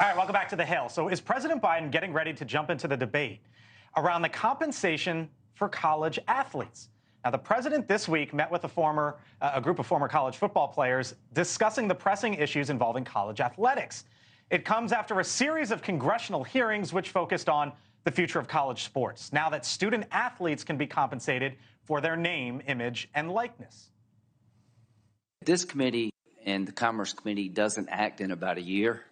All right, welcome back to The Hill. So is President Biden getting ready to jump into the debate around the compensation for college athletes? Now, the president this week met with a group of former college football players discussing the pressing issues involving college athletics. It comes after a series of congressional hearings which focused on the future of college sports, now that student athletes can be compensated for their name, image, and likeness. This committee and the Commerce Committee doesn't act in about a year.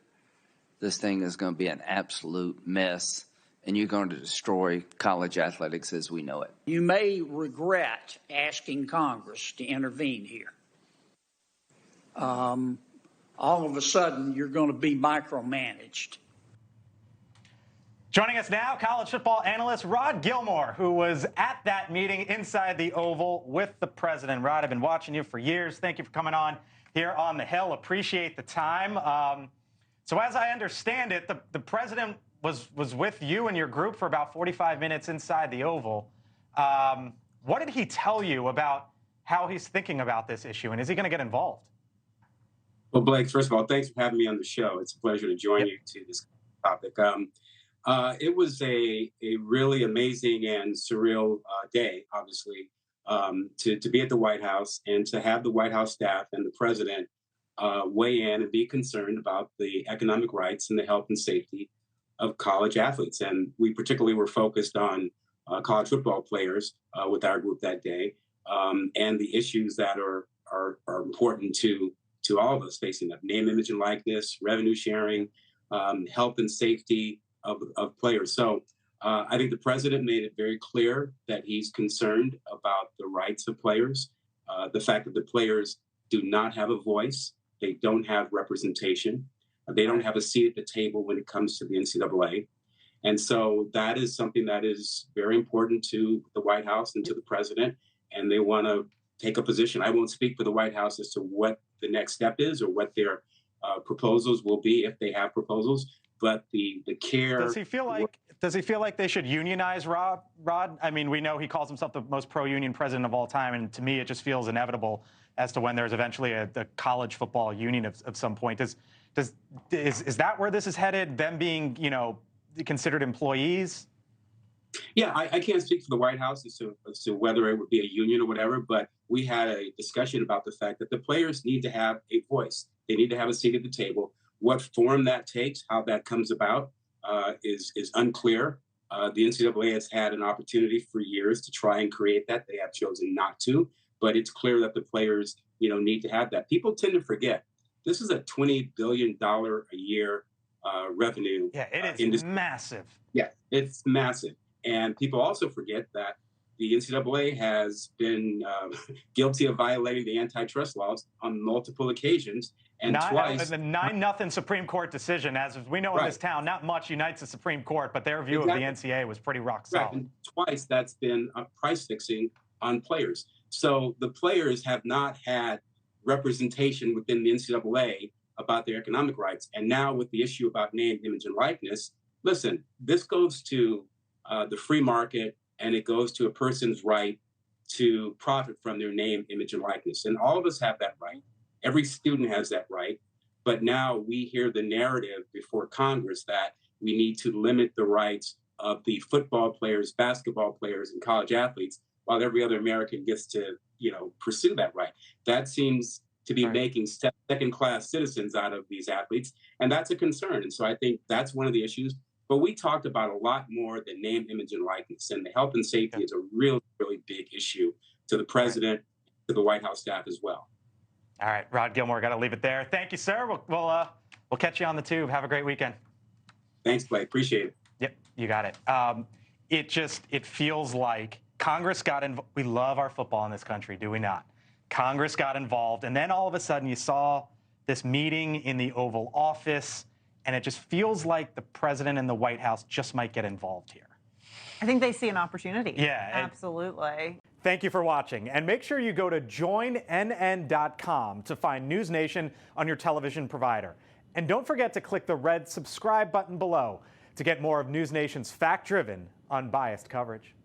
This thing is going to be an absolute mess, and you're going to destroy college athletics as we know it. You may regret asking Congress to intervene here. All of a sudden, you're going to be micromanaged. Joining us now, college football analyst Rod Gilmore, who was at that meeting inside the Oval with the president. Rod, I've been watching you for years. Thank you for coming on here on The Hill. Appreciate the time. So as I understand it, the president was with you and your group for about 45 minutes inside the Oval. What did he tell you about how he's thinking about this issue, and is he going to get involved? Well, Blake, first of all, thanks for having me on the show. It's a pleasure to join you to this topic. It was a really amazing and surreal day, obviously, to be at the White House and to have the White House staff and the president weigh in and be concerned about the economic rights and the health and safety of college athletes. And we particularly were focused on college football players with our group that day, and the issues that are important to all of us facing up: name, image, and likeness, revenue sharing, health and safety of players. So I think the president made it very clear that he's concerned about the rights of players, the fact that the players do not have a voice. They don't have representation. They don't have a seat at the table when it comes to the NCAA. And so that is something that is very important to the White House and to the president, and they want to take a position. I won't speak for the White House as to what the next step is or what their proposals will be, if they have proposals, but the care. Does he feel like they should unionize Rod? I mean, we know he calls himself the most pro-union president of all time, and to me, it just feels inevitable as to when there's eventually a college football union of some point. Is that where this is headed? Them being, considered employees? Yeah, I can't speak for the White House as to whether it would be a union or whatever, but we had a discussion about the fact that the players need to have a voice. They need to have a seat at the table. What form that takes, how that comes about, is unclear. The NCAA has had an opportunity for years to try and create that. They have chosen not to, but it's clear that the players, need to have that. People tend to forget this is a $20 billion a year revenue. Yeah, it is massive. Yeah, it's massive. And people also forget that the NCAA has been guilty of violating the antitrust laws on multiple occasions. And twice. The 9-0 Supreme Court decision, as we know in this town, not much unites the Supreme Court, but their view of the NCAA was pretty rock solid. Right. And twice that's been price fixing on players. So the players have not had representation within the NCAA about their economic rights. And now with the issue about name, image, and likeness, listen, this goes to the free market, and it goes to a person's right to profit from their name, image, and likeness. And all of us have that right. Every student has that right. But now we hear the narrative before Congress that we need to limit the rights of the football players, basketball players, and college athletes, while every other American gets to, pursue that right. That seems to be making second-class citizens out of these athletes, and that's a concern. And so I think that's one of the issues. But we talked about a lot more than name, image, and likeness, and the health and safety is a really, really big issue to the president, to the White House staff as well. All right, Rod Gilmore, got to leave it there. Thank you, sir. We'll catch you on the tube. Have a great weekend. Thanks, Blake. Appreciate it. Yep, you got it. It feels like Congress got involved. We love our football in this country, do we not? Congress got involved, and then all of a sudden you saw this meeting in the Oval Office, and it just feels like the president and the White House just might get involved here. I think they see an opportunity. Yeah. Absolutely. Thank you for watching, and make sure you go to joinnn.com to find NewsNation on your television provider. And don't forget to click the red subscribe button below to get more of NewsNation's fact-driven, unbiased coverage.